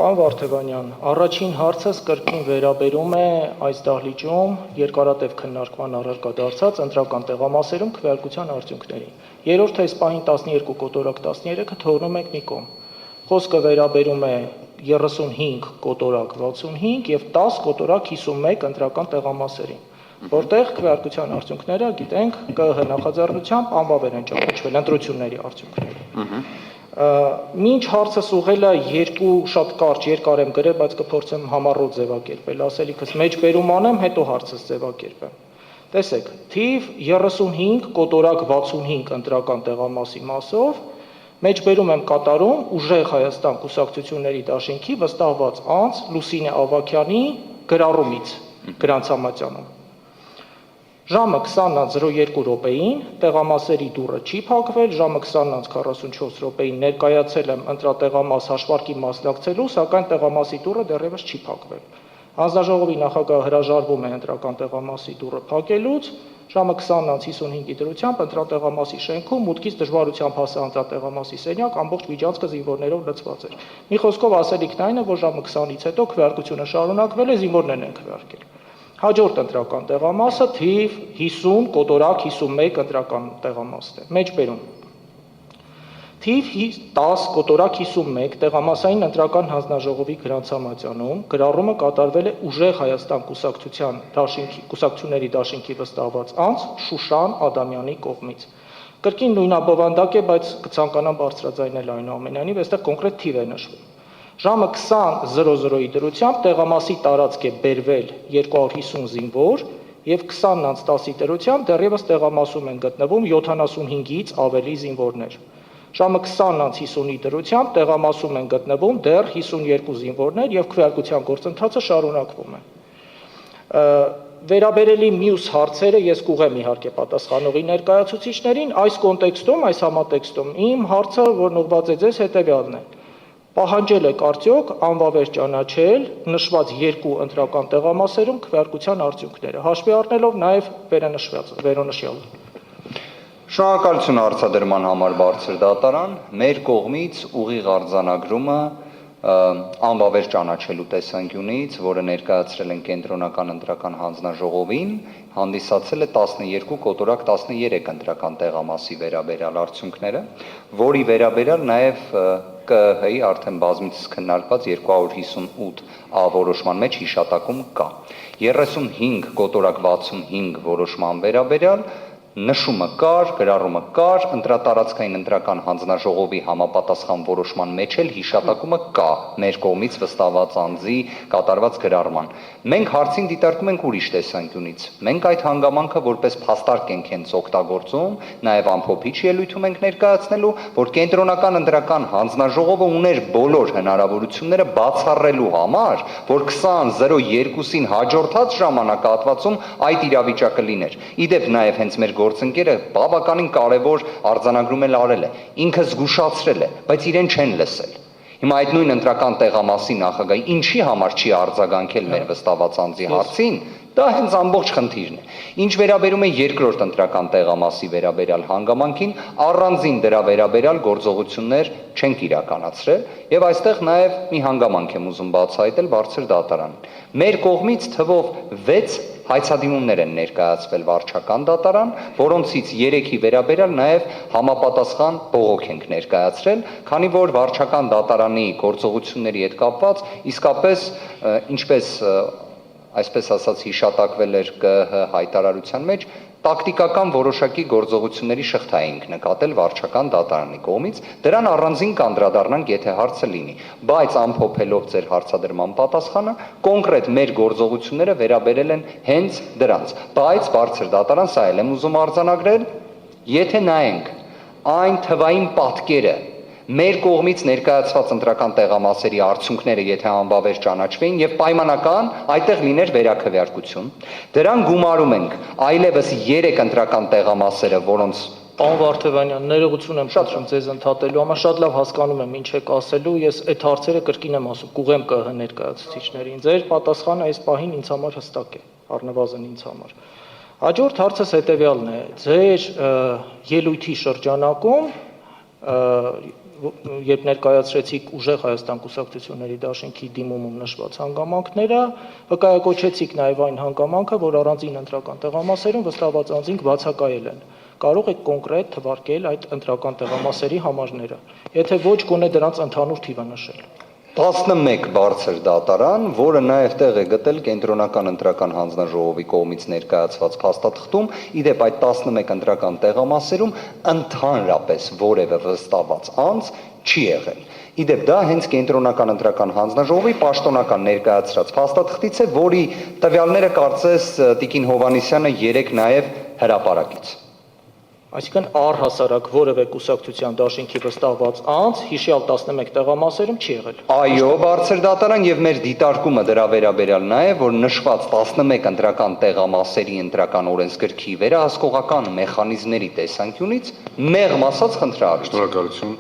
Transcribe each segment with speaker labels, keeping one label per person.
Speaker 1: Պարոն Վարդևանյան, առաջին հարցս կրկին վերաբերում է այս դահլիճում երկարատև քննարկման առարկա դարձած ընտրական տեղամասերում քվեարկության արդյունքներին։ Երրորդ այս պահին 12 կոտորակ 13-ը թողնում ենք մի կողմ։ Խոսքը վերաբերում է 35 կոտորակ 65 եւ 10 կոտորակ 51 ընտրական տեղամասերին, որտեղ քվեարկության արդյունքները, գիտենք, ԿԸՀ նախաձեռնությամբ անվավեր են ճանաչվել ընտրությունների արդյունքները։ Մինչ հարցս ուղղելա երկու շատ կարճ երկար եմ գրել, բայց կփորձեմ համառոտ ձևակերպել, ասելիքս մեջբերում անեմ, հետո հարցս ձևակերպեմ։ Տեսեք, թիվ 35 կոտորակ 65 ընտրական տեղամասի մասով մեջբերում եմ կատարում Ուժեղ Հայաստան կուսակցությունների դաշինքի վստահված անձ Լուսինե Ավագյանի գրառումից Գրանցամատյանում։ Ժամը 20:02 րոպեին տեղամասերի դուռը չի փակվել, ժամը 20:44 րոպեին ներկայացել եմ ընտրատեղամաս հաշվարկի մասնակցելու, սակայն տեղամասի դուռը դեռևս չի փակվել։ Հանձնաժողովի նախագահը հրաժարվում է ընտրական տեղամասի դուռը փակելուց, ժամը 20:55-ի դրությամբ ընտրատեղամասի շենքում մուտքից դժվարությամբ հասա ընտրատեղամասի սենյակ, ամբողջ միջանցքը զինվորներով լցված էր։ Մի խոսքով ասելիքն այն է, որ ժամը 20-ից հետո քվեարկությունը շարունակվել է, զինվորներն են քվեարկել։ Հաջորդ ընտրական տեղամասը թիվ 50 կոտորակ 51 ընտրական տեղամասն է։ Մեջբերում։ Թիվ 10 կոտորակ 51 տեղամասային ընտրական հանձնաժողովի Գրանցամատյանում գրառումը կատարվել է Ուժեղ Հայաստան կուսակցությունների դաշինքի վստահված անձ Շուշան Ադամյանի կողմից։ Կրկին նույնաբովանդակ է, բայց կցանկանամ բարձրաձայնել այնուամենայնիվ, այստեղ կոնկրետ թիվ է նշվում։ Ժամը 20:00-ի դրությամբ տեղամասի տարածք է բերվել 250 զինվոր եւ 20:10-ի դրությամբ դեռևս տեղամասում են գտնվում 75-ից ավելի զինվորներ։ Ժամը 20:50-ի դրությամբ տեղամասում են գտնվում դեռ 52 զինվորներ եւ քվեարկության գործընթացը շարունակվում է։ Վերաբերելի մյուս հարցերը ես կուղեմ իհարկե պատասխանողի ներկայացուցիչներին, այս կոնտեքստում, այս համատեքստում իմ հարցը, որն ուղղված է ձեզ, հետեւյալն է։ Պահանջել եք արդյոք անվավեր ճանաչել նշված երկու ընտրական տեղամասերում քվեարկության արդյունքները, հաշվի առնելով նաև վերոնշյալը։
Speaker 2: Շնորհակալություն հարցադրման համար բարձր դատարան, մեր կողմից ուղիղ արձանագրումը անվավեր ճանաչելու տեսանկյունից, որը ներկայացրել են կենտրոնական ընտրական հանձնաժողովին, հանդիսացել է 12 կոտորակ 13 ընտրական տեղամասի վերաբերյալ արդյունքները, որի վերաբերյալ նաև ԿԸՀ-ի արդեն բազմիցս քննարկված 258 որոշման մեջ հիշատակում կա։ 35 կոտորակ 65 որոշման վերաբերյալ նշումը կար, գրառումը կար, ընտրատարածքային ընտրական հանձնաժողովի համապատասխան որոշման մեջ էլ հիշատակումը կա մեր կողմից վստահված անձի կատարված գրառման։ Մենք հարցին դիտարկում ենք ուրիշ տեսանկյունից։ Մենք այդ հանգամանքը որպես փաստարկ ենք հենց օգտագործում, նաև ամփոփիչ ելույթում ենք ներկայացնելու, որ կենտրոնական ընտրական հանձնաժողովը ուներ բոլոր հնարավորությունները բացառելու համար, որ 20:02-ին հաջորդած ժամանակահատվածում այդ իրավիճակը լիներ։ Իդեպ նաև հենց մեր գործընկերը բավականին կարևոր արձանագրում էլ արել է, ինքը զգուշացրել է, բայց իրեն չեն լսել։ Հիմա այդ նույն ընտրական տեղամասի նախագահի ինչի համար չի արձագանքել մեր վստահված անձի հարցին, դա հենց ամբողջ խնդիրն է։ Ինչ վերաբերում է երկրորդ ընտրական տեղամասի վերաբերյալ հանգամանքին, առանձին դրա վերաբերյալ գործողություններ չենք իրականացրել, եւ այստեղ նաեւ մի հանգամանք եմ ուզում բացահայտել բարձր դատարանին։ Մեր կողմից թվով 6 հայցադիմումներ են ներկայացվել վարչական դատարան, որոնցից 3-ի վերաբերյալ նաև համապատասխան բողոք ենք ներկայացրել, քանի որ վարչական դատարանի գործողությունների հետ կապված իսկապես ինչպես այսպես ասած հիշատակվել էր ԿԸՀ հայտարարության մեջ, տակտիկական որոշակի գործողությունների շղթա էինք նկատել վարչական դատարանի կողմից, դրան առանձին կանդրադառնանք, եթե հարցը լինի, բայց ամփոփելով ձեր հարցադրման պատասխանը, կոնկրետ մեր գործողությունները վերաբերել են հենց դրանց, բայց բարձր դատարան սա էլ եմ ուզում արձանագրել, եթե նայենք այն թվային պատկերը, մեր կողմից ներկայացված ընտրական տեղամասերի արդյունքները, եթե անվավեր ճանաչվեին եւ պայմանական այդտեղ լիներ վերաքվեարկություն, դրան գումարում ենք այլևս 3 ընտրական տեղամասերը, որոնց
Speaker 1: Պարոն Վարդևանյան, ներողություն եմ խնդրում ձեզ ընդհատելու համար, շատ լավ հասկանում եմ ինչ եք ասելու, ես այդ հարցերը կրկին եմ ասում, կուղեմ ԿԸՀ ներկայացուցիչներին, ձեր պատասխանը այս պահին ինձ համար հստակ է, առնվազն ինձ համար։ Հաջորդ հարցս հետեւյալն է, ձեր ելույթի շրջանակում երբ ներկայացրեցիք ուժեղ Հայաստան կուսակցությունների դաշինքի դիմումում նշված հանգամանքները, վկայակոչեցիք նաև այն հանգամանքը, որ առանձին ընտրական տեղամասերում վստահված անձինք բացակայել են։ Կարող եք կոնկրետ թվարկել այդ ընտրական տեղամասերի համարները, եթե ոչ գոնե դրանց ընդհանուր թիվը նշել։
Speaker 2: 11 բարձր դատարան, որը նաև տեղ է գտել կենտրոնական ընտրական հանձնաժողովի կողմից ներկայացված փաստաթղթում, իդեպ այդ 11 ընտրական տեղամասերում ընդհանրապես որևէ վստահված անձ չի եղել։ Իդեպ դա հենց կենտրոնական ընտրական հանձնաժողովի պաշտոնական ներկայացրած փաստաթղթից է, որի տվյալները կարծես Տիկին Հովհաննիսյանը երեկ նաև հրապարակեց։
Speaker 1: Այսինքն առհասարակ որևէ կուսակցության դաշինքի վստահված անձ հիշյալ 11 տեղամասերում չի եղել։
Speaker 2: Այո, բարձր դատարան եւ մեր դիտարկումը դրա վերաբերյալ նա է, որ նշված 11 ընտրական տեղամասերի ընտրական օրենսգրքի վերահսկողական մեխանիզմների տեսանկյունից մեղմ ասած խնդրահարություն։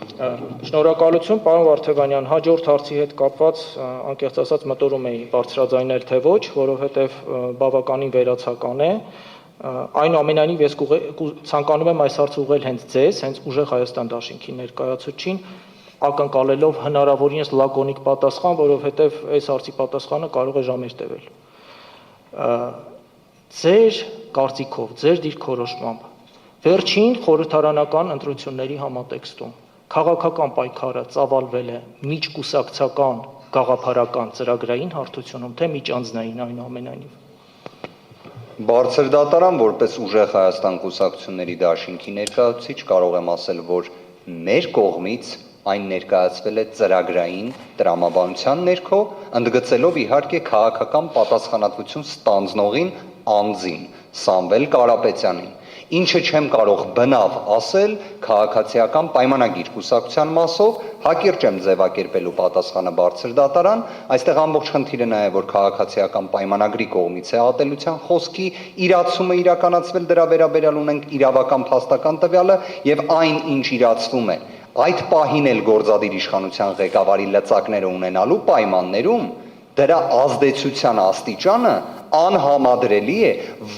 Speaker 1: Շնորհակալություն, պարոն Վարդևանյան, հաջորդ հարցի հետ կապված անկեղծ ասած մտորում էի բարձրաձայնել թե ոչ, որովհետեւ բավականին վերացական է։ Այնուամենայնիվ ես ցանկանում եմ այս հարցը ուղղել հենց ձեզ, հենց ուժեղ Հայաստան դաշինքի ներկայացուցչին, ակնկալելով հնարավորինս լակոնիկ պատասխան, որովհետև այս հարցի պատասխանը կարող է ժամեր տևել։ Ձեր կարծիքով, ձեր դիրքորոշմամբ, վերջին խորհրդարանական ընտրությունների համատեքստում քաղաքական պայքարը ծավալվել է միջկուսակցական գաղափարական ծրագրային հարթությունում, թե միջանձնային այնուամենայնիվ։
Speaker 2: Բարձր դատարան, որպես ուժեղ Հայաստան կուսակցությունների դաշինքի ներկայացուցիչ, կարող եմ ասել, որ մեր կողմից այն ներկայացվել է ծրագրային տրամաբանության ներքո, ընդգծելով իհարկե քաղաքական պատասխանատվություն ստանձնողին անձին, Սամվել Կարապետյանին, ինչը չեմ կարող բնավ ասել քաղաքացիական պայմանագիր կուսակցության մասով, հակիրճ եմ ձևակերպելու պատասխանը բարձր դատարան, այստեղ ամբողջ խնդիրը նա է, որ քաղաքացիական պայմանագրի կողմից է ատելության խոսքի իրացումը իրականացվել, դրա վերաբերյալ ունենք իրավական փաստական տվյալը եւ այն, ինչ իրացվում է, այդ պահին էլ գործադիր իշխանության ղեկավարի լծակները ունենալու պայմաններում դրա ազդեցության աստիճանը անհամադրելի է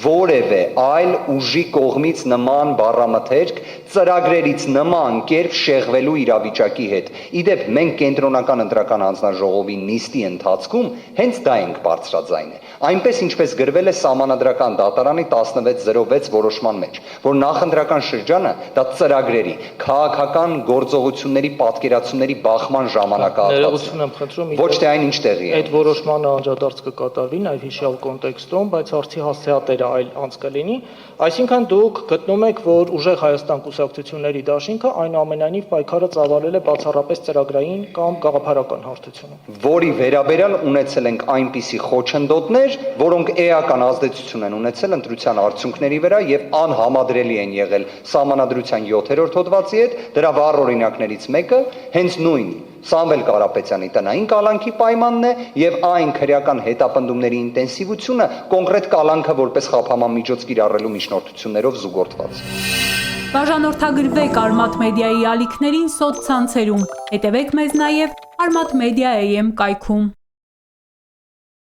Speaker 2: որևէ այլ ուժի կողմից նման բառամթերք ծրագրերից նման կերպ շեղվելու իրավիճակի հետ։ Իդեպ մենք կենտրոնական ընտրական հանձնաժողովի նիստի ընթացքում հենց դա ենք բարձրաձայնել։ Այնպես ինչպես գրվել է Սահմանադրական դատարանի 1606 որոշման մեջ, որ նախընտրական շրջանը դա ծրագրերի, քաղաքական գործողությունների պատկերացումների բախման ժամանակահատվածն է։ Ոչ թե այն ինչ տեղի է։
Speaker 1: Այդ որոշմանը անդրադարձ կկատարվի նաև հիշյալ կոնտեքստում, բայց հարցի հասցեատերը այլ անց կլինի, այսինքն դուք գտնում եք, որ ուժեղ Հայաստան կուսակցությունների դաշինքը այնուամենայնիվ պայքարը ծավալել է բացառապես ծրագրային կամ գաղափարական հարթությունում։
Speaker 2: Որի վերաբերյալ ունեցել ենք այնպիսի խոչընդոտներ, որոնք էական ազդեցություն են ունեցել ընտրության արդյունքների վրա եւ անհամադրելի են եղել Սահմանադրության 7-րդ հոդվածի հետ, դրա վառ օրինակներից մեկը հենց նույն Սամվել Կարապետյանի տնային կալանքի պայմանն է եւ այն քրեական հետապնդումների ինտենսիվությունը կոնկրետ կալանքը որպես խափանման միջոց կիրառելու միջնորդություններով զուգորդված։
Speaker 3: Բաժանորդագրվեք Արմաթ մեդիայի ալիքներին սոցցանցերում, հետևեք մեզ նաև Armat Media AM կայքում։